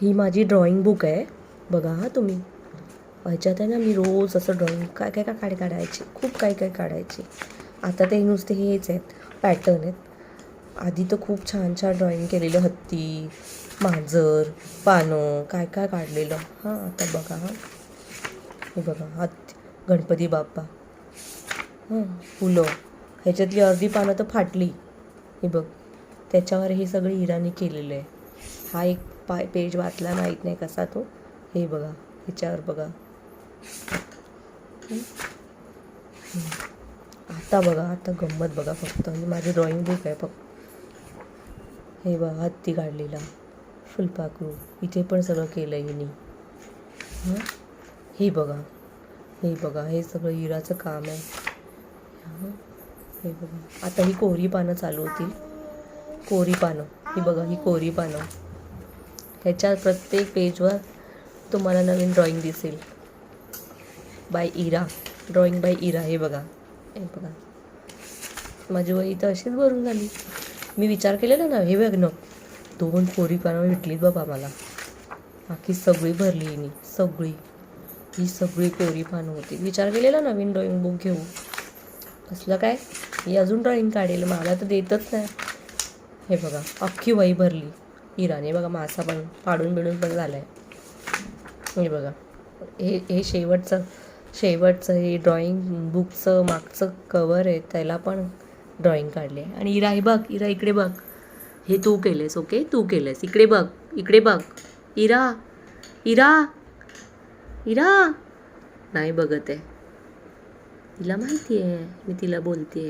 ही माझी drawing book आहे बघा. हा तुम्ही ह्याच्यात आहे ना, मी रोज असं ड्रॉइंग काय काय काय काढायचे, खूप काय काय काढायचे. आता ते नुसते हेच आहेत, पॅटर्न आहेत. आधी तर खूप छान छान ड्रॉइंग केलेलं, हत्ती, मांजर, पानं, काय काय काढलेलं. हां आता बघा, हां हे बघा, हत्ती, गणपती बाप्पा, फुलं. ह्याच्यातली अर्धी पानं तर फाटली. हे बघ, त्याच्यावर हे सगळं इराने केलेलं आहे. हा एक पेज वाचला, माहीत नाही कसा तो. हे बघा, ह्याच्यावर बघा. आता बघा, आता गंमत बघा. फक्त ही माझी ड्रॉइंग बुक आहे फक्त. हे बघा, हत्ती काढलेला, फुलपाखरू, इथे पण सगळं केलं आहे हिने. हे बघा, हे बघा, हे सगळं इराचं काम आहे. हे बघा, आता ही कोरी पानं चालू होतील. कोरी पानं, ही बघा, ही कोरी पानं. ह्याच्या प्रत्येक पेजवर तुम्हाला नवीन ड्रॉइंग दिसेल. बाय इरा, ड्रॉइंग बाय इरा. हे बघा, हे बघा, माझी वही तर अशीच भरून झाली. मी विचार केलेला ना, हे बघ ना, 2 कोरी पानं भेटलीत बाबा मला. बाकी सगळी भरली हिने, सगळी. ही सगळी कोरी पानं होती. विचार केलेला नवीन ड्रॉइंग बुक घेऊ. कसलं काय, ही अजून ड्रॉइंग काढेल, मला तर देतच नाही. हे बघा, अख्खी वही भरली इराने. बघा, मासा पण पाडून बिडून पण झाला आहे. हे बघा, हे शेवटचं हे ड्रॉइंग बुकचं मागचं कवर आहे, त्याला पण ड्रॉइंग काढली आहे. आणि इरा, हे बघ, इरा इकडे बघ. हे तू केलेस, ओके, तू केलेस. इकडे बघ, इकडे बघ. इरा, इरा, इरा नाही बघत आहे. तिला माहिती आहे मी तिला बोलते.